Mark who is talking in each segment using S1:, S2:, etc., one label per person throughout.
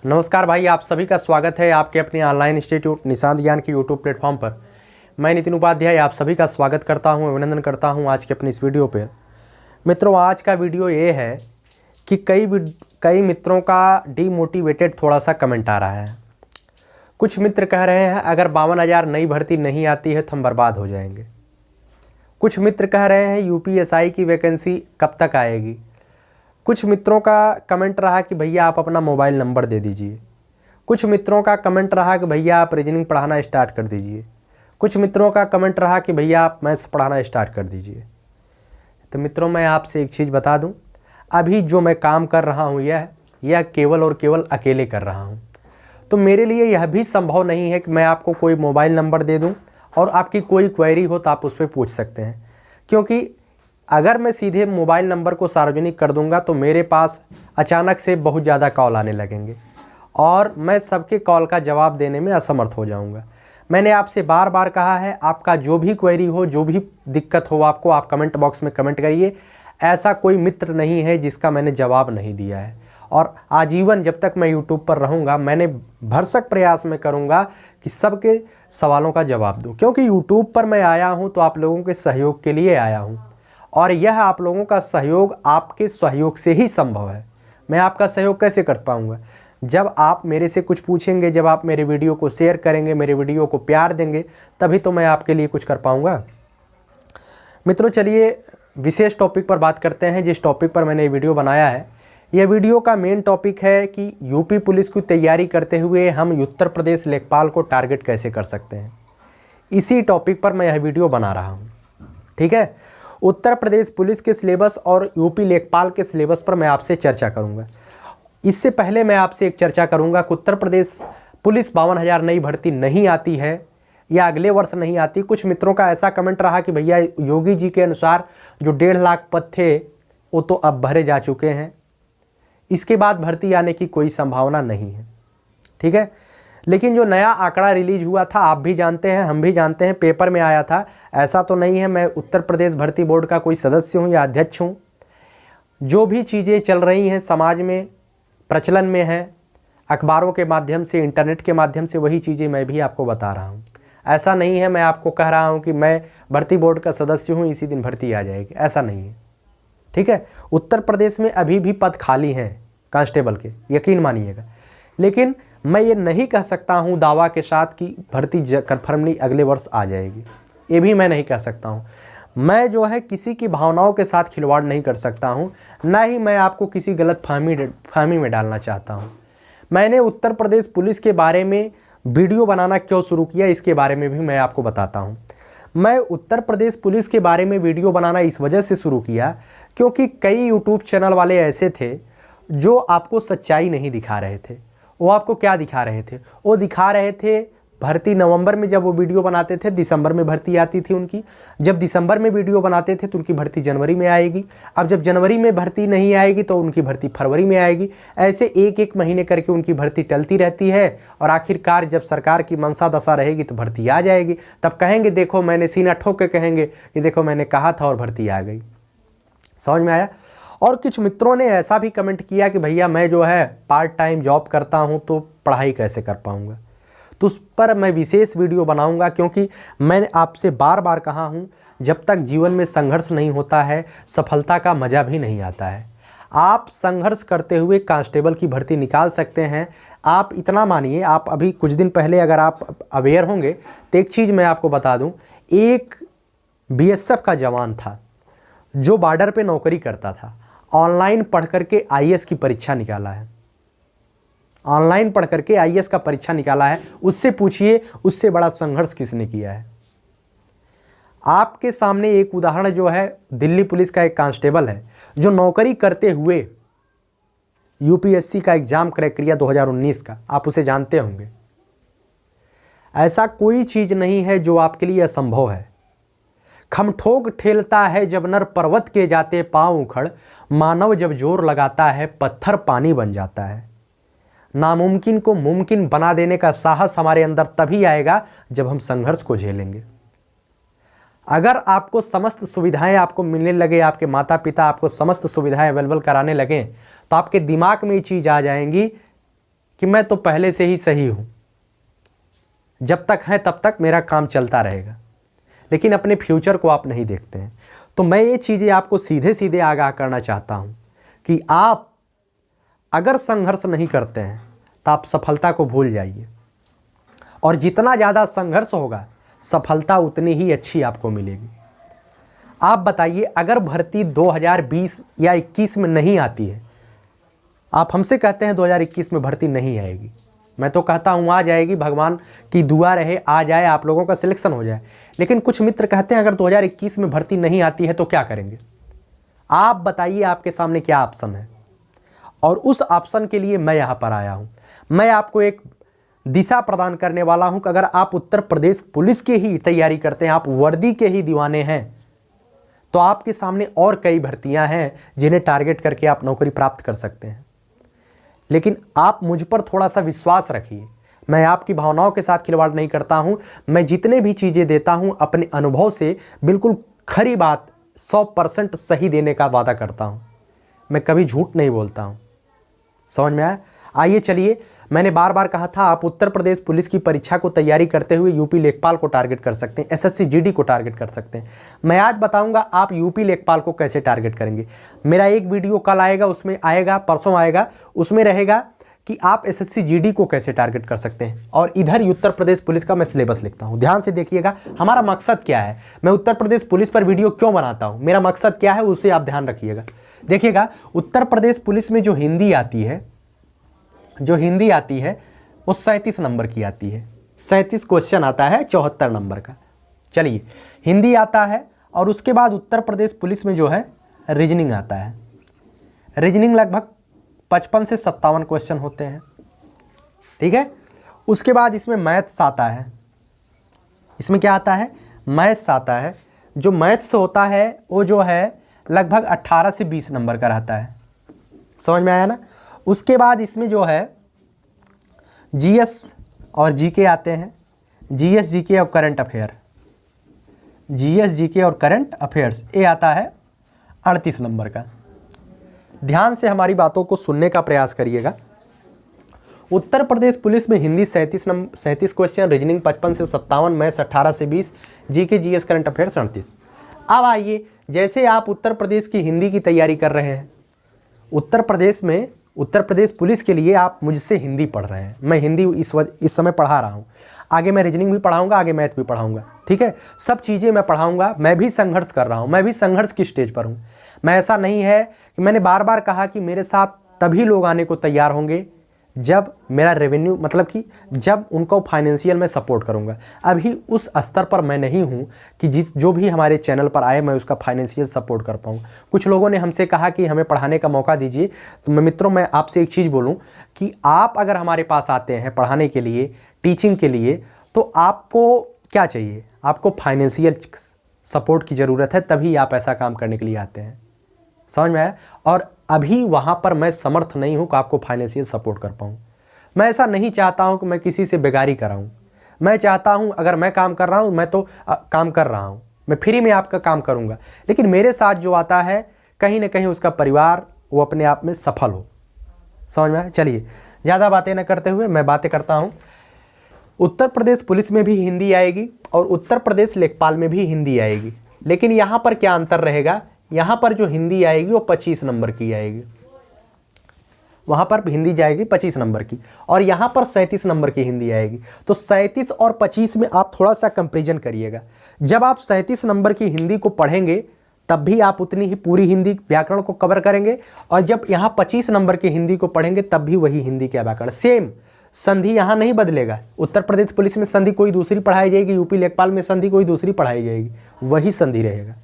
S1: नमस्कार भाई, आप सभी का स्वागत है आपके अपने ऑनलाइन इंस्टीट्यूट निशांत ज्ञान के यूट्यूब प्लेटफॉर्म पर। मैं नितिन उपाध्याय आप सभी का स्वागत करता हूं, अभिनंदन करता हूं आज के अपनी इस वीडियो पर। मित्रों, आज का वीडियो ये है कि कई मित्रों का डीमोटिवेटेड थोड़ा सा कमेंट आ रहा है। कुछ मित्र कह रहे हैं अगर 52,000 नई भर्ती नहीं आती है तो हम बर्बाद हो जाएंगे। कुछ मित्र कह रहे हैं यूपीएसआई की वैकेंसी कब तक आएगी। कुछ मित्रों का कमेंट रहा कि भैया आप अपना मोबाइल नंबर दे दीजिए। कुछ मित्रों का कमेंट रहा कि भैया आप रीजनिंग पढ़ाना स्टार्ट कर दीजिए। कुछ मित्रों का कमेंट रहा कि भैया आप मैथ्स पढ़ाना स्टार्ट कर दीजिए। तो मित्रों, मैं आपसे एक चीज़ बता दूं, अभी जो मैं काम कर रहा हूं यह केवल और केवल अकेले कर रहा हूं। तो मेरे लिए यह भी संभव नहीं है कि मैं आपको कोई मोबाइल नंबर दे दूं और आपकी कोई क्वेरी हो तो आप उस पर पूछ सकते हैं, क्योंकि अगर मैं सीधे मोबाइल नंबर को सार्वजनिक कर दूंगा तो मेरे पास अचानक से बहुत ज़्यादा कॉल आने लगेंगे और मैं सबके कॉल का जवाब देने में असमर्थ हो जाऊंगा। मैंने आपसे बार बार कहा है, आपका जो भी क्वेरी हो, जो भी दिक्कत हो आपको, आप कमेंट बॉक्स में कमेंट करिए। ऐसा कोई मित्र नहीं है जिसका मैंने जवाब नहीं दिया है और आजीवन जब तक मैं यूट्यूब पर रहूँगा मैंने भरसक प्रयास में करूँगा कि सबके सवालों का जवाब दूँ, क्योंकि यूट्यूब पर मैं आया हूँ तो आप लोगों के सहयोग के लिए आया हूँ और यह आप लोगों का सहयोग आपके सहयोग से ही संभव है। मैं आपका सहयोग कैसे कर पाऊँगा? जब आप मेरे से कुछ पूछेंगे, जब आप मेरे वीडियो को शेयर करेंगे, मेरे वीडियो को प्यार देंगे, तभी तो मैं आपके लिए कुछ कर पाऊँगा। मित्रों, चलिए विशेष टॉपिक पर बात करते हैं। जिस टॉपिक पर मैंने वीडियो बनाया है, यह वीडियो का मेन टॉपिक है कि यूपी पुलिस की तैयारी करते हुए हम उत्तर प्रदेश लेखपाल को टारगेट कैसे कर सकते हैं। इसी टॉपिक पर मैं यह वीडियो बना रहा हूँ। ठीक है, उत्तर प्रदेश पुलिस के सिलेबस और यूपी लेखपाल के सिलेबस पर मैं आपसे चर्चा करूंगा। इससे पहले मैं आपसे एक चर्चा करूंगा कि उत्तर प्रदेश पुलिस 52,000 नई भर्ती नहीं आती है या अगले वर्ष नहीं आती। कुछ मित्रों का ऐसा कमेंट रहा कि भैया योगी जी के अनुसार जो 1.5 लाख पद थे वो तो अब भरे जा चुके हैं, इसके बाद भर्ती आने की कोई संभावना नहीं है। ठीक है, लेकिन जो नया आंकड़ा रिलीज हुआ था, आप भी जानते हैं, हम भी जानते हैं, पेपर में आया था। ऐसा तो नहीं है मैं उत्तर प्रदेश भर्ती बोर्ड का कोई सदस्य हूं या अध्यक्ष हूं। जो भी चीज़ें चल रही हैं समाज में, प्रचलन में हैं, अखबारों के माध्यम से, इंटरनेट के माध्यम से, वही चीज़ें मैं भी आपको बता रहा हूं। ऐसा नहीं है मैं आपको कह रहा हूं कि मैं भर्ती बोर्ड का सदस्य हूँ इसी दिन भर्ती आ जाएगी, ऐसा नहीं है। ठीक है, उत्तर प्रदेश में अभी भी पद खाली हैं कांस्टेबल के, यकीन मानिएगा। लेकिन मैं ये नहीं कह सकता हूँ दावा के साथ कि भर्ती कन्फर्मली अगले वर्ष आ जाएगी, ये भी मैं नहीं कह सकता हूँ। मैं जो है किसी की भावनाओं के साथ खिलवाड़ नहीं कर सकता हूँ, ना ही मैं आपको किसी गलत फहमी में डालना चाहता हूँ। मैंने उत्तर प्रदेश पुलिस के बारे में वीडियो बनाना क्यों शुरू किया, इसके बारे में भी मैं आपको बताता हूँ। मैं उत्तर प्रदेश पुलिस के बारे में वीडियो बनाना इस वजह से शुरू किया क्योंकि कई यूट्यूब चैनल वाले ऐसे थे जो आपको सच्चाई नहीं दिखा रहे थे। वो आपको क्या दिखा रहे थे? वो दिखा रहे थे भर्ती नवंबर में जब वो वीडियो बनाते थे, दिसंबर में भर्ती आती थी उनकी। जब दिसंबर में वीडियो बनाते थे तो उनकी भर्ती जनवरी में आएगी। अब जब जनवरी में भर्ती नहीं आएगी तो उनकी भर्ती फरवरी में आएगी। ऐसे एक एक महीने करके उनकी भर्ती टलती रहती है और आखिरकार जब सरकार की मनसा दशा रहेगी तो भर्ती आ जाएगी। तब कहेंगे देखो, मैंने सीना ठोक के कहेंगे कि देखो मैंने कहा था और भर्ती आ गई। समझ में आया? और कुछ मित्रों ने ऐसा भी कमेंट किया कि भैया मैं जो है पार्ट टाइम जॉब करता हूं तो पढ़ाई कैसे कर पाऊंगा। तो उस पर मैं विशेष वीडियो बनाऊंगा, क्योंकि मैंने आपसे बार बार कहा हूं, जब तक जीवन में संघर्ष नहीं होता है सफलता का मज़ा भी नहीं आता है। आप संघर्ष करते हुए कांस्टेबल की भर्ती निकाल सकते हैं। आप इतना मानिए, आप अभी कुछ दिन पहले अगर आप अवेयर होंगे तो एक चीज़ मैं आपको बता दूँ। एक BSF का जवान था जो बॉर्डर पे नौकरी करता था, ऑनलाइन पढ़ करके IAS की परीक्षा निकाला है। ऑनलाइन पढ़ करके IAS का परीक्षा निकाला है। उससे पूछिए उससे बड़ा संघर्ष किसने किया है। आपके सामने एक उदाहरण जो है, दिल्ली पुलिस का एक कांस्टेबल है जो नौकरी करते हुए UPSC का एग्जाम क्रैक किया 2019 का, आप उसे जानते होंगे। ऐसा कोई चीज़ नहीं है जो आपके लिए असंभव है। खमठोग ठेलता है जब नर पर्वत के जाते पांव उखड़, मानव जब जोर लगाता है पत्थर पानी बन जाता है। नामुमकिन को मुमकिन बना देने का साहस हमारे अंदर तभी आएगा जब हम संघर्ष को झेलेंगे। अगर आपको समस्त सुविधाएं आपको मिलने लगे, आपके माता पिता आपको समस्त सुविधाएं अवेलेबल कराने लगें, तो आपके दिमाग में ये चीज़ आ जाएंगी कि मैं तो पहले से ही सही हूँ, जब तक है तब तक मेरा काम चलता रहेगा, लेकिन अपने फ्यूचर को आप नहीं देखते हैं। तो मैं ये चीज़ें आपको सीधे सीधे आगाह करना चाहता हूँ कि आप अगर संघर्ष नहीं करते हैं तो आप सफलता को भूल जाइए, और जितना ज़्यादा संघर्ष होगा सफलता उतनी ही अच्छी आपको मिलेगी। आप बताइए, अगर भर्ती 2020 या 21 में नहीं आती है, आप हमसे कहते हैं 2021 में भर्ती नहीं आएगी, मैं तो कहता हूँ आ जाएगी, भगवान की दुआ रहे आ जाए, आप लोगों का सिलेक्शन हो जाए। लेकिन कुछ मित्र कहते हैं अगर 2021 में भर्ती नहीं आती है तो क्या करेंगे? आप बताइए, आपके सामने क्या ऑप्शन है? और उस ऑप्शन के लिए मैं यहाँ पर आया हूँ। मैं आपको एक दिशा प्रदान करने वाला हूँ कि अगर आप उत्तर प्रदेश पुलिस की ही तैयारी करते हैं, आप वर्दी के ही दीवाने हैं, तो आपके सामने और कई भर्तियाँ हैं जिन्हें टारगेट करके आप नौकरी प्राप्त कर सकते हैं। लेकिन आप मुझ पर थोड़ा सा विश्वास रखिए, मैं आपकी भावनाओं के साथ खिलवाड़ नहीं करता हूं। मैं जितने भी चीज़ें देता हूं अपने अनुभव से बिल्कुल खरी बात 100% सही देने का वादा करता हूं। मैं कभी झूठ नहीं बोलता हूं। समझ में आया? आइए चलिए, मैंने बार बार कहा था आप उत्तर प्रदेश पुलिस की परीक्षा को तैयारी करते हुए यूपी लेखपाल को टारगेट कर सकते हैं, एसएससी जीडी को टारगेट कर सकते हैं। मैं आज बताऊंगा आप यूपी लेखपाल को कैसे टारगेट करेंगे। मेरा एक वीडियो कल आएगा, उसमें आएगा, परसों आएगा, उसमें रहेगा कि आप एसएससी जीडी को कैसे टारगेट कर सकते हैं। और इधर उत्तर प्रदेश पुलिस का मैं सिलेबस लिखता हूँ। ध्यान से देखिएगा हमारा मकसद क्या है, मैं उत्तर प्रदेश पुलिस पर वीडियो क्यों बनाता हूँ, मेरा मकसद क्या है, उसे आप ध्यान रखिएगा। देखिएगा, उत्तर प्रदेश पुलिस में जो हिंदी आती है वो 37 नंबर की आती है। 37 क्वेश्चन आता है 74 नंबर का। चलिए, हिंदी आता है, और उसके बाद उत्तर प्रदेश पुलिस में जो है रीजनिंग आता है। रीजनिंग लगभग 55 से 57 क्वेश्चन होते हैं, ठीक है। उसके बाद इसमें मैथ्स आता है। इसमें क्या आता है? मैथ्स आता है। जो मैथ्स होता है वो जो है लगभग 18 से 20 नंबर का रहता है। समझ में आया ना? उसके बाद इसमें जो है जीएस और जीके आते हैं। जीएस, जीके और करंट अफेयर, जीएस, जीके और करंट अफेयर्स, ये आता है 38 नंबर का। ध्यान से हमारी बातों को सुनने का प्रयास करिएगा। उत्तर प्रदेश पुलिस में हिंदी 37 क्वेश्चन, रीजनिंग 55 से 57, मैथ्स 18 से 20, जीके, जीएस, करंट अफेयर्स 38। अब आइए, जैसे आप उत्तर प्रदेश की हिंदी की तैयारी कर रहे हैं, उत्तर प्रदेश पुलिस के लिए आप मुझसे हिंदी पढ़ रहे हैं, मैं हिंदी इस समय पढ़ा रहा हूँ, आगे मैं रीजनिंग भी पढ़ाऊँगा, आगे मैथ भी पढ़ाऊँगा, ठीक है, सब चीज़ें मैं पढ़ाऊँगा। मैं भी संघर्ष कर रहा हूँ, मैं भी संघर्ष की स्टेज पर हूँ। मैं ऐसा नहीं है कि मैंने बार बार कहा कि मेरे साथ तभी लोग आने को तैयार होंगे जब मेरा रेवेन्यू, मतलब कि जब उनको फाइनेंशियल मैं सपोर्ट करूंगा। अभी उस स्तर पर मैं नहीं हूं कि जो भी हमारे चैनल पर आए मैं उसका फाइनेंशियल सपोर्ट कर पाऊं। कुछ लोगों ने हमसे कहा कि हमें पढ़ाने का मौका दीजिए। तो मित्रों, मैं आपसे एक चीज़ बोलूं कि आप अगर हमारे पास आते हैं पढ़ाने के लिए, टीचिंग के लिए, तो आपको क्या चाहिए? आपको फाइनेंशियल सपोर्ट की ज़रूरत है, तभी आप ऐसा काम करने के लिए आते हैं। समझ में आया? और अभी वहाँ पर मैं समर्थ नहीं हूँ कि आपको फाइनेंशियल सपोर्ट कर पाऊँ। मैं ऐसा नहीं चाहता हूँ कि मैं किसी से बेगारी कराऊँ। मैं चाहता हूँ अगर मैं काम कर रहा हूँ, मैं तो काम कर रहा हूँ, मैं फ्री में आपका काम करूँगा, लेकिन मेरे साथ जो आता है कहीं ना कहीं उसका परिवार वो अपने आप में सफल हो। समझ में आया? चलिए, ज़्यादा बातें न करते हुए मैं बातें करता हूँ। उत्तर प्रदेश पुलिस में भी हिंदी आएगी और उत्तर प्रदेश लेखपाल में भी हिंदी आएगी, लेकिन यहाँ पर क्या अंतर रहेगा? यहाँ पर जो हिंदी आएगी वो 25 नंबर की आएगी, वहाँ पर हिंदी जाएगी 25 नंबर की, और यहाँ पर 37 नंबर की हिंदी आएगी। तो 37 और 25 में आप थोड़ा सा कंपैरिजन करिएगा। जब आप 37 नंबर की हिंदी को पढ़ेंगे तब भी आप उतनी ही पूरी हिंदी व्याकरण को कवर करेंगे, और जब यहाँ 25 नंबर की हिंदी को पढ़ेंगे तब भी वही हिंदी का व्याकरण, सेम संधि यहाँ नहीं बदलेगा। उत्तर प्रदेश पुलिस में संधि कोई दूसरी पढ़ाई जाएगी, यूपी लेखपाल में संधि कोई दूसरी पढ़ाई जाएगी, वही संधि रहेगा।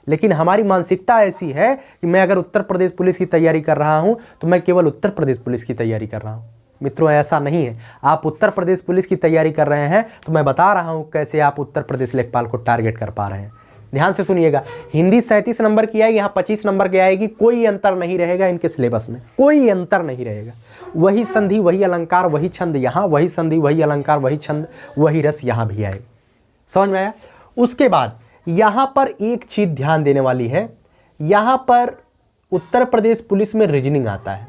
S1: लेकिन हमारी मानसिकता ऐसी है कि मैं अगर उत्तर प्रदेश पुलिस की तैयारी कर रहा हूं तो मैं केवल उत्तर प्रदेश पुलिस की तैयारी कर रहा हूं। मित्रों, ऐसा नहीं है। आप उत्तर प्रदेश पुलिस की तैयारी कर रहे हैं तो मैं बता रहा हूं कैसे आप उत्तर प्रदेश लेखपाल को टारगेट कर पा रहे हैं। ध्यान से सुनिएगा, हिंदी 37 नंबर की आएगी, यहाँ 25 नंबर की आएगी, कोई अंतर नहीं रहेगा इनके सिलेबस में, कोई अंतर नहीं रहेगा। वही संधि, वही अलंकार, वही छंद यहाँ, वही संधि, वही अलंकार, वही छंद, वही रस यहाँ भी आएगी। समझ में आया? उसके बाद यहाँ पर एक चीज़ ध्यान देने वाली है, यहाँ पर उत्तर प्रदेश पुलिस में रीजनिंग आता है।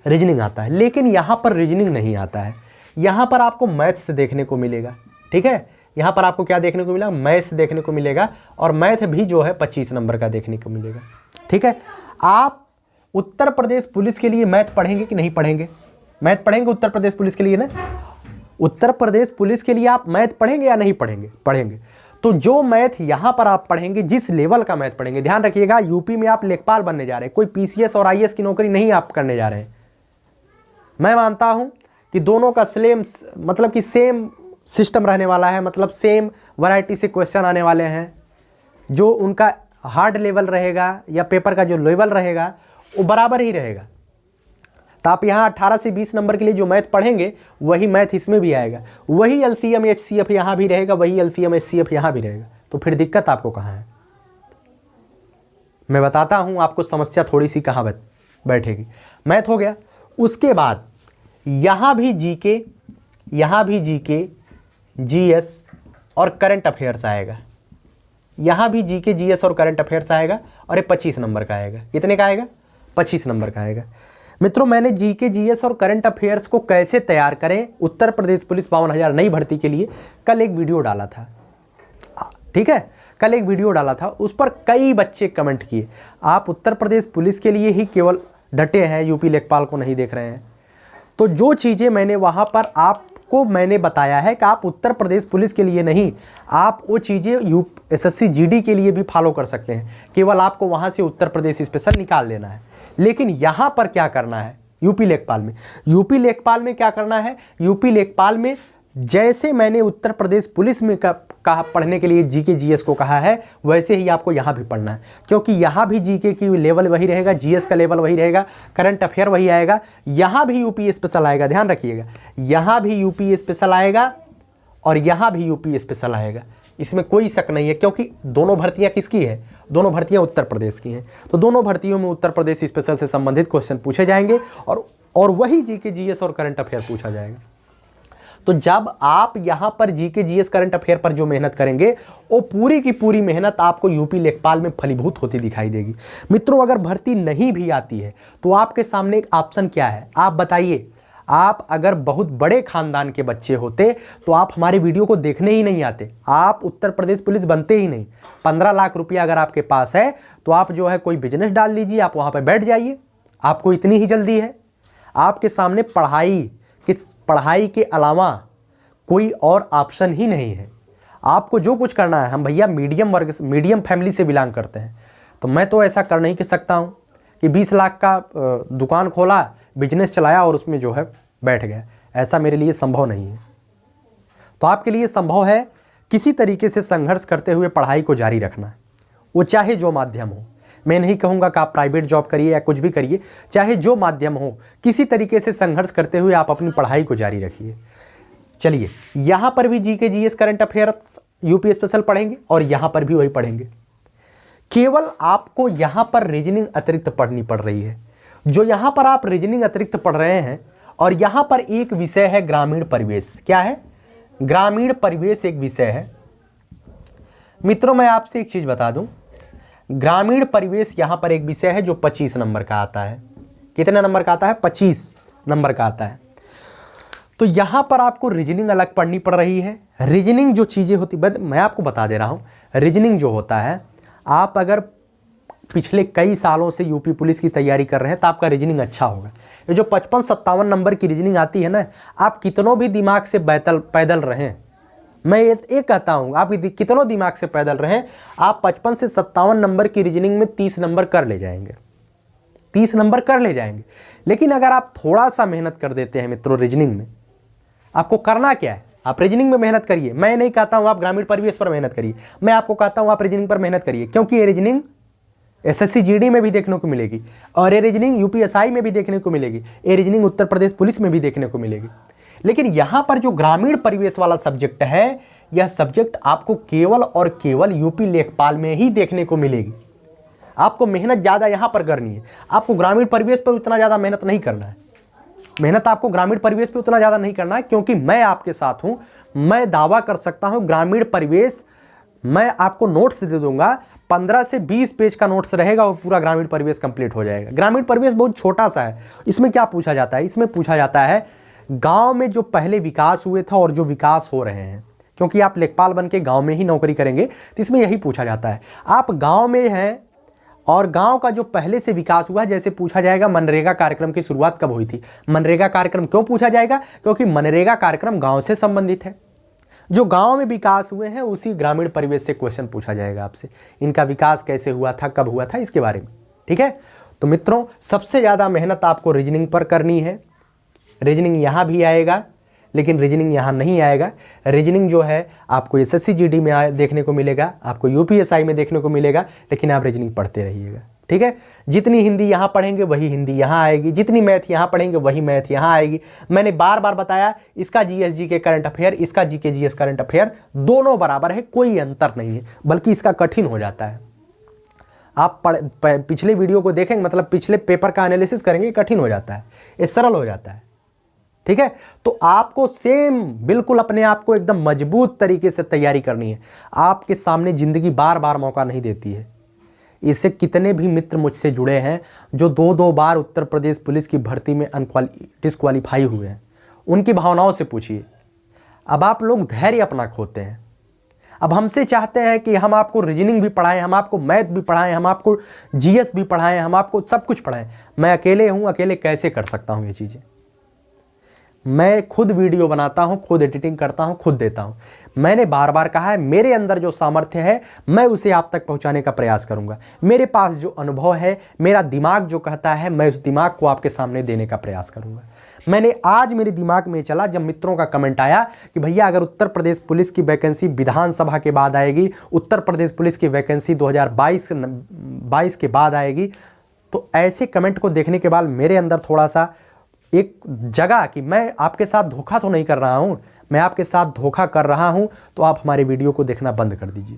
S1: रीजनिंग आता है, लेकिन यहाँ पर रीजनिंग नहीं आता है। यहाँ पर आपको मैथ्स देखने को मिलेगा, ठीक है। यहाँ पर आपको क्या देखने को मिला, मैथ्स देखने को मिलेगा, और मैथ भी जो है 25 नंबर का देखने को मिलेगा, ठीक है। आप उत्तर प्रदेश पुलिस के लिए मैथ पढ़ेंगे कि नहीं पढ़ेंगे? मैथ पढ़ेंगे उत्तर प्रदेश पुलिस के लिए ना? उत्तर प्रदेश पुलिस के लिए आप मैथ पढ़ेंगे या नहीं पढ़ेंगे? पढ़ेंगे। तो जो मैथ यहाँ पर आप पढ़ेंगे, जिस लेवल का मैथ पढ़ेंगे, ध्यान रखिएगा, यूपी में आप लेखपाल बनने जा रहे हैं, कोई पीसीएस और आईएएस की नौकरी नहीं आप करने जा रहे हैं। मैं मानता हूँ कि दोनों का मतलब कि सेम सिस्टम रहने वाला है, मतलब सेम वैरायटी से क्वेश्चन आने वाले हैं। जो उनका हार्ड लेवल रहेगा या पेपर का जो लेवल रहेगा वो बराबर ही रहेगा। तो आप यहाँ 18 से 20 नंबर के लिए जो मैथ पढ़ेंगे वही मैथ इसमें भी आएगा, वही एलसीएम एचसीएफ यहाँ भी रहेगा, वही एलसीएम एचसीएफ यहाँ भी रहेगा। तो फिर दिक्कत आपको कहाँ है? मैं बताता हूँ आपको समस्या थोड़ी सी कहाँ बैठेगी। मैथ हो गया, उसके बाद यहाँ भी जीके जीएस और करंट अफेयर्स आएगा। यहाँ भी जीके जीएस और करंट अफेयर्स आएगा, और ये 25 नंबर का आएगा। कितने का आएगा? 25 नंबर का आएगा। मित्रों, मैंने जीके जीएस और करंट अफेयर्स को कैसे तैयार करें उत्तर प्रदेश पुलिस 52,000 नई भर्ती के लिए कल एक वीडियो डाला था, ठीक है। कल एक वीडियो डाला था, उस पर कई बच्चे कमेंट किए, आप उत्तर प्रदेश पुलिस के लिए ही केवल डटे हैं, यूपी लेखपाल को नहीं देख रहे हैं। तो जो चीज़ें मैंने वहाँ पर आपको मैंने बताया है कि आप उत्तर प्रदेश पुलिस के लिए नहीं, आप वो चीज़ें एसएससी जीडी के लिए भी फॉलो कर सकते हैं। केवल आपको वहाँ से उत्तर प्रदेश स्पेशल निकाल लेना है। लेकिन यहाँ पर क्या करना है यूपी लेखपाल में क्या करना है? यूपी लेखपाल में जैसे मैंने उत्तर प्रदेश पुलिस में कहा पढ़ने के लिए जीके जीएस को कहा है, वैसे ही आपको यहाँ भी पढ़ना है, क्योंकि यहाँ भी जीके की लेवल वही रहेगा, जीएस का लेवल वही रहेगा, करंट अफेयर वही आएगा, यहाँ भी यूपी स्पेशल आएगा। ध्यान रखिएगा, यहाँ भी यूपी स्पेशल आएगा और यहाँ भी यूपी स्पेशल आएगा, इसमें कोई शक नहीं है, क्योंकि दोनों भर्तियाँ किसकी है? दोनों भर्तियाँ उत्तर प्रदेश की हैं। तो दोनों भर्तियों में उत्तर प्रदेश स्पेशल से संबंधित क्वेश्चन पूछे जाएंगे, और वही जीके जीएस और करंट अफेयर पूछा जाएगा। तो जब आप यहाँ पर जीके जीएस करंट अफेयर पर जो मेहनत करेंगे, वो पूरी की पूरी मेहनत आपको यूपी लेखपाल में फलीभूत होती दिखाई देगी। मित्रों, अगर भर्ती नहीं भी आती है तो आपके सामने एक ऑप्शन क्या है? आप बताइए। आप अगर बहुत बड़े खानदान के बच्चे होते तो आप हमारे वीडियो को देखने ही नहीं आते, आप उत्तर प्रदेश पुलिस बनते ही नहीं। 15 लाख रुपया अगर आपके पास है तो आप जो है कोई बिजनेस डाल लीजिए, आप वहाँ पर बैठ जाइए, आपको इतनी ही जल्दी है। आपके सामने पढ़ाई के अलावा कोई और ऑप्शन ही नहीं है। आपको जो कुछ करना है, हम भैया मीडियम फैमिली से बिलोंग करते हैं, तो मैं तो ऐसा कर नहीं सकता हूँ कि 20 लाख का दुकान खोला, बिजनेस चलाया और उसमें जो है बैठ गया। ऐसा मेरे लिए संभव नहीं है। तो आपके लिए संभव है किसी तरीके से संघर्ष करते हुए पढ़ाई को जारी रखना, वो चाहे जो माध्यम हो। मैं नहीं कहूँगा कि आप प्राइवेट जॉब करिए या कुछ भी करिए, चाहे जो माध्यम हो, किसी तरीके से संघर्ष करते हुए आप अपनी पढ़ाई को जारी रखिए। चलिए, यहाँ पर भी GK GS current affair UP special पढ़ेंगे और यहाँ पर भी वही पढ़ेंगे। केवल आपको यहाँ पर रीजनिंग अतिरिक्त पढ़नी पड़ रही है। जो यहाँ पर आप रीजनिंग अतिरिक्त पढ़ रहे हैं, और यहाँ पर एक विषय है ग्रामीण परिवेश। क्या है? ग्रामीण परिवेश एक विषय है। मित्रों, मैं आपसे एक चीज़ बता दूं, ग्रामीण परिवेश यहाँ पर एक विषय है जो 25 नंबर का आता है। कितने नंबर का आता है? 25 नंबर का आता है। तो यहाँ पर आपको रीजनिंग अलग पढ़नी पड़ रही है। रीजनिंग जो चीज़ें होती, मैं आपको बता दे रहा हूँ, रीजनिंग जो होता है, आप अगर पिछले कई सालों से यूपी पुलिस की तैयारी कर रहे हैं तो आपका रीजनिंग अच्छा होगा। ये जो 55-57 नंबर की रीजनिंग आती है ना, आप कितनों भी दिमाग से पैदल रहें, मैं ये कहता हूँ, आप कितनों दिमाग से पैदल रहें, आप 55 से 57 नंबर की रीजनिंग में 30 नंबर कर ले जाएंगे, 30 नंबर कर ले जाएंगे। लेकिन अगर आप थोड़ा सा मेहनत कर देते हैं मित्रों रीजनिंग में, आपको करना क्या है? आप रीजनिंग में मेहनत करिए। मैं नहीं कहता हूँ आप ग्रामीण परिवेश पर मेहनत करिए, मैं आपको कहता हूँ आप रीजनिंग पर मेहनत करिए, क्योंकि ये रीजनिंग एसएससी जीडी में भी देखने को मिलेगी, और ये रीजनिंग यूपीएसआई में भी देखने को मिलेगी, ये रीजनिंग उत्तर प्रदेश पुलिस में भी देखने को मिलेगी। लेकिन यहाँ पर जो ग्रामीण परिवेश वाला सब्जेक्ट है, यह सब्जेक्ट आपको केवल और केवल यूपी लेखपाल में ही देखने को मिलेगी। आपको मेहनत ज़्यादा यहाँ पर करनी है, आपको ग्रामीण परिवेश पर उतना ज़्यादा मेहनत नहीं करना है। मेहनत आपको ग्रामीण परिवेश पे उतना ज़्यादा नहीं करना है, क्योंकि मैं आपके साथ हूँ। मैं दावा कर सकता हूँ ग्रामीण परिवेश मैं आपको नोट्स दे दूंगा, 15 से 20 पेज का नोट्स रहेगा, वो पूरा ग्रामीण परिवेश कंप्लीट हो जाएगा। ग्रामीण परिवेश बहुत छोटा सा है। इसमें क्या पूछा जाता है? इसमें पूछा जाता है गांव में जो पहले विकास हुए थे और जो विकास हो रहे हैं, क्योंकि आप लेखपाल बन के गाँव में ही नौकरी करेंगे, तो इसमें यही पूछा जाता है। आप गाँव में हैं और गांव का जो पहले से विकास हुआ है, जैसे पूछा जाएगा मनरेगा कार्यक्रम की शुरुआत कब हुई थी। मनरेगा कार्यक्रम क्यों पूछा जाएगा? क्योंकि मनरेगा कार्यक्रम गांव से संबंधित है। जो गांव में विकास हुए हैं उसी ग्रामीण परिवेश से क्वेश्चन पूछा जाएगा आपसे। इनका विकास कैसे हुआ था, कब हुआ था, इसके बारे में। ठीक है, तो मित्रों सबसे ज़्यादा मेहनत आपको रीजनिंग पर करनी है। रीजनिंग यहाँ भी आएगा, लेकिन रीजनिंग यहाँ नहीं आएगा। रीजनिंग जो है आपको एसएससी जीडी में देखने को मिलेगा, आपको यूपीएसआई में देखने को मिलेगा, लेकिन आप रीजनिंग पढ़ते रहिएगा। ठीक है, जितनी हिंदी यहाँ पढ़ेंगे वही हिंदी यहाँ आएगी, जितनी मैथ यहाँ पढ़ेंगे वही मैथ यहाँ आएगी। मैंने बार बार बताया, इसका जीएस जीके करंट अफेयर, इसका जीके जीएस करंट अफेयर दोनों बराबर है, कोई अंतर नहीं है, बल्कि इसका कठिन हो जाता है। आप पिछले वीडियो को देखेंगे, मतलब पिछले पेपर का एनालिसिस करेंगे, कठिन हो जाता है, ये सरल हो जाता है। ठीक है, तो आपको सेम बिल्कुल अपने आप को एकदम मजबूत तरीके से तैयारी करनी है। आपके सामने ज़िंदगी बार बार मौका नहीं देती है। इससे कितने भी मित्र मुझसे जुड़े हैं जो 2-2 बार उत्तर प्रदेश पुलिस की भर्ती में डिस्क्वालीफाई हुए हैं, उनकी भावनाओं से पूछिए। अब आप लोग धैर्य अपना खोते हैं। अब हमसे चाहते हैं कि हम आपको रीजनिंग भी पढ़ाएं, हम आपको मैथ भी पढ़ाएं, हम आपको जीएस भी पढ़ाएं, हम आपको सब कुछ पढ़ाएं। मैं अकेले हूँ, अकेले कैसे कर सकता हूँ ये चीज़ें? मैं खुद वीडियो बनाता हूं, खुद एडिटिंग करता हूं, खुद देता हूं। मैंने बार बार कहा है, मेरे अंदर जो सामर्थ्य है मैं उसे आप तक पहुंचाने का प्रयास करूंगा। मेरे पास जो अनुभव है, मेरा दिमाग जो कहता है, मैं उस दिमाग को आपके सामने देने का प्रयास करूंगा। मैंने आज मेरे दिमाग में चला जब मित्रों का कमेंट आया कि भैया अगर उत्तर प्रदेश पुलिस की वैकेंसी विधानसभा के बाद आएगी, उत्तर प्रदेश पुलिस की वैकेंसी 2022 के बाद आएगी, तो ऐसे कमेंट को देखने के बाद मेरे अंदर थोड़ा सा एक जगह कि मैं आपके साथ धोखा तो नहीं कर रहा हूं। मैं आपके साथ धोखा कर रहा हूं तो आप हमारे वीडियो को देखना बंद कर दीजिए।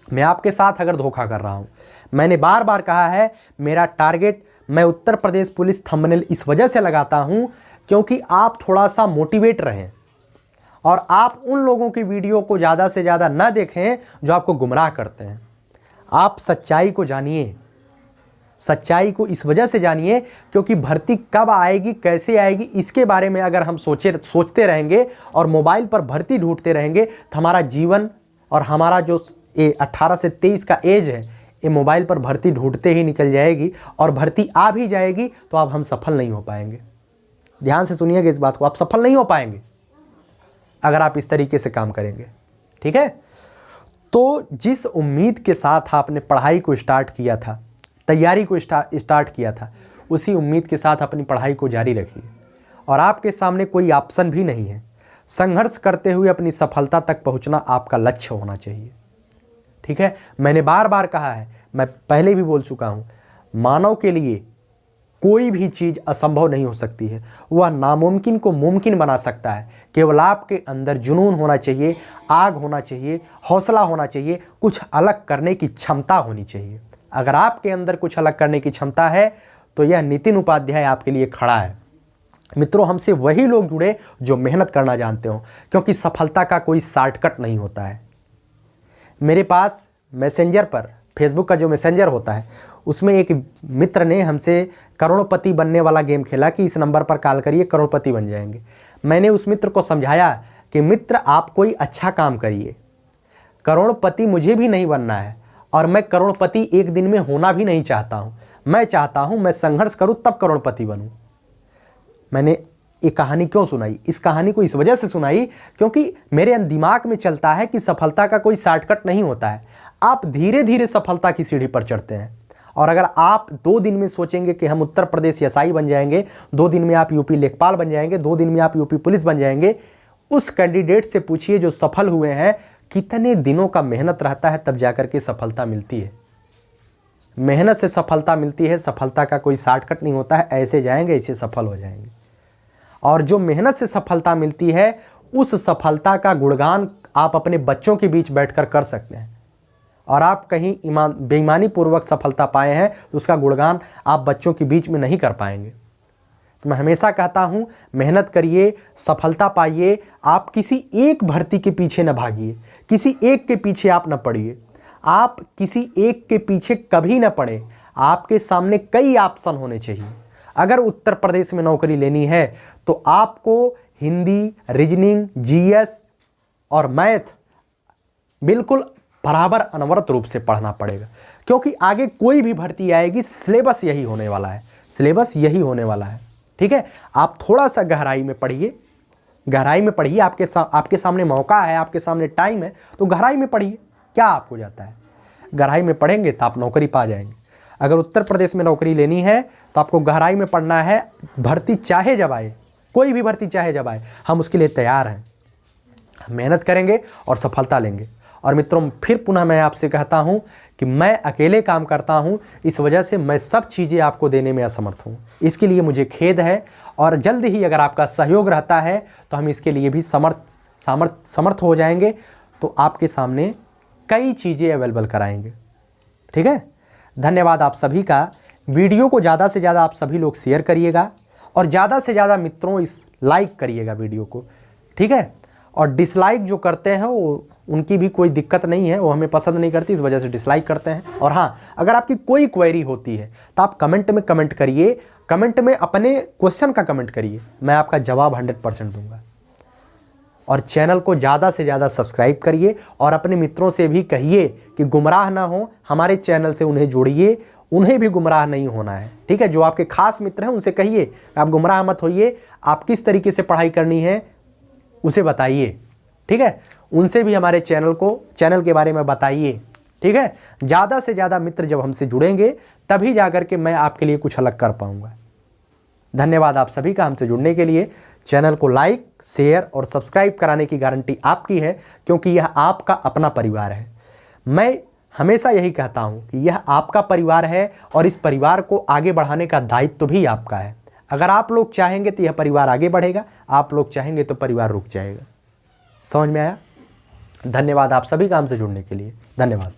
S1: मैं आपके साथ अगर धोखा कर रहा हूं, मैंने बार बार कहा है, मेरा टारगेट, मैं उत्तर प्रदेश पुलिस थंबनेल इस वजह से लगाता हूं क्योंकि आप थोड़ा सा मोटिवेट रहें और आप उन लोगों की वीडियो को ज़्यादा से ज़्यादा ना देखें जो आपको गुमराह करते हैं। आप सच्चाई को जानिए। सच्चाई को इस वजह से जानिए क्योंकि भर्ती कब आएगी, कैसे आएगी, इसके बारे में अगर हम सोचते रहेंगे और मोबाइल पर भर्ती ढूंढते रहेंगे तो हमारा जीवन और हमारा जो 18 से 23 का एज है, ये मोबाइल पर भर्ती ढूंढते ही निकल जाएगी और भर्ती आ भी जाएगी तो अब हम सफल नहीं हो पाएंगे। ध्यान से सुनिएगा इस बात को, आप सफल नहीं हो पाएंगे अगर आप इस तरीके से काम करेंगे। ठीक है, तो जिस उम्मीद के साथ आपने पढ़ाई को स्टार्ट किया था, तैयारी को स्टार्ट किया था, उसी उम्मीद के साथ अपनी पढ़ाई को जारी रखिए। और आपके सामने कोई ऑप्शन भी नहीं है। संघर्ष करते हुए अपनी सफलता तक पहुंचना आपका लक्ष्य होना चाहिए। ठीक है, मैंने बार बार कहा है, मैं पहले भी बोल चुका हूं, मानव के लिए कोई भी चीज़ असंभव नहीं हो सकती है। वह नामुमकिन को मुमकिन बना सकता है। केवल आपके अंदर जुनून होना चाहिए, आग होना चाहिए, हौसला होना चाहिए, कुछ अलग करने की क्षमता होनी चाहिए। अगर आपके अंदर कुछ अलग करने की क्षमता है तो यह नितिन उपाध्याय आपके लिए खड़ा है। मित्रों, हमसे वही लोग जुड़े जो मेहनत करना जानते हो, क्योंकि सफलता का कोई शॉर्टकट नहीं होता है। मेरे पास मैसेंजर पर, फेसबुक का जो मैसेंजर होता है, उसमें एक मित्र ने हमसे करोड़पति बनने वाला गेम खेला कि इस नंबर पर कॉल करिए, करोड़पति बन जाएंगे। मैंने उस मित्र को समझाया कि मित्र आप कोई अच्छा काम करिए, करोड़पति मुझे भी नहीं बनना है और मैं करोड़पति एक दिन में होना भी नहीं चाहता हूँ। मैं चाहता हूँ मैं संघर्ष करूँ तब करोड़पति बनूँ। मैंने ये कहानी क्यों सुनाई? इस कहानी को इस वजह से सुनाई क्योंकि मेरे दिमाग में चलता है कि सफलता का कोई शॉर्टकट नहीं होता है। आप धीरे धीरे सफलता की सीढ़ी पर चढ़ते हैं। और अगर आप 2 दिन में सोचेंगे कि हम उत्तर प्रदेश एसआई बन जाएंगे, 2 दिन में आप यूपी लेखपाल बन जाएंगे, 2 दिन में आप यूपी पुलिस बन जाएंगे, उस कैंडिडेट से पूछिए जो सफल हुए हैं, कितने दिनों का मेहनत रहता है तब जाकर के सफलता मिलती है। मेहनत से सफलता मिलती है, सफलता का कोई शॉर्टकट नहीं होता है। ऐसे जाएंगे ऐसे सफल हो जाएंगे। और जो मेहनत से सफलता मिलती है, उस सफलता का गुणगान आप अपने बच्चों के बीच बैठकर कर सकते हैं। और आप कहीं बेईमानी पूर्वक सफलता पाए हैं तो उसका गुणगान आप बच्चों के बीच में नहीं कर पाएंगे। तो मैं हमेशा कहता हूँ, मेहनत करिए, सफलता पाइए। आप किसी एक भर्ती के पीछे न भागिए, किसी एक के पीछे आप न पड़िए। आप किसी एक के पीछे कभी ना पड़े। आपके सामने कई ऑप्शन होने चाहिए। अगर उत्तर प्रदेश में नौकरी लेनी है तो आपको हिंदी, रीजनिंग, जीएस और मैथ बिल्कुल बराबर अनवरत रूप से पढ़ना पड़ेगा, क्योंकि आगे कोई भी भर्ती आएगी सिलेबस यही होने वाला है, सिलेबस यही होने वाला है। ठीक है, आप थोड़ा सा गहराई में पढ़िए, गहराई में पढ़िए। आपके सामने मौका है, आपके सामने टाइम है, तो गहराई में पढ़िए। क्या आपको जाता है, गहराई में पढ़ेंगे तो आप नौकरी पा जाएंगे। अगर उत्तर प्रदेश में नौकरी लेनी है तो आपको गहराई में पढ़ना है। भर्ती चाहे जब आए, कोई भी भर्ती चाहे जब आए, हम उसके लिए तैयार हैं। मेहनत करेंगे और सफलता लेंगे। और मित्रों, फिर पुनः मैं आपसे कहता हूं कि मैं अकेले काम करता हूं, इस वजह से मैं सब चीज़ें आपको देने में असमर्थ हूं। इसके लिए मुझे खेद है, और जल्द ही अगर आपका सहयोग रहता है तो हम इसके लिए भी समर्थ हो जाएंगे, तो आपके सामने कई चीज़ें अवेलेबल कराएंगे। ठीक है, धन्यवाद आप सभी का। वीडियो को ज़्यादा से ज़्यादा आप सभी लोग शेयर करिएगा, और ज़्यादा से ज़्यादा मित्रों इस लाइक करिएगा वीडियो को। ठीक है, और डिसलाइक जो करते हैं वो उनकी भी कोई दिक्कत नहीं है, वो हमें पसंद नहीं करती, इस वजह से डिसलाइक करते हैं। और हाँ, अगर आपकी कोई क्वेरी होती है तो आप कमेंट में कमेंट करिए, कमेंट में अपने क्वेश्चन का कमेंट करिए, मैं आपका जवाब 100% दूंगा। और चैनल को ज़्यादा से ज़्यादा सब्सक्राइब करिए, और अपने मित्रों से भी कहिए कि गुमराह ना हो, हमारे चैनल से उन्हें जोड़िए, उन्हें भी गुमराह नहीं होना है। ठीक है, जो आपके खास मित्र हैं उनसे कहिए आप गुमराह मत होइए, आप किस तरीके से पढ़ाई करनी है उसे बताइए। ठीक है, उनसे भी हमारे चैनल के बारे में बताइए। ठीक है, ज़्यादा से ज़्यादा मित्र जब हमसे जुड़ेंगे तभी जाकर के मैं आपके लिए कुछ अलग कर पाऊँगा। धन्यवाद आप सभी का हमसे जुड़ने के लिए। चैनल को लाइक, शेयर और सब्सक्राइब कराने की गारंटी आपकी है, क्योंकि यह आपका अपना परिवार है। मैं हमेशा यही कहता हूं कि यह आपका परिवार है, और इस परिवार को आगे बढ़ाने का दायित्व भी आपका है। अगर आप लोग चाहेंगे तो यह परिवार आगे बढ़ेगा, आप लोग चाहेंगे तो परिवार रुक जाएगा। समझ में आया? धन्यवाद आप सभी का हमसे जुड़ने के लिए। धन्यवाद।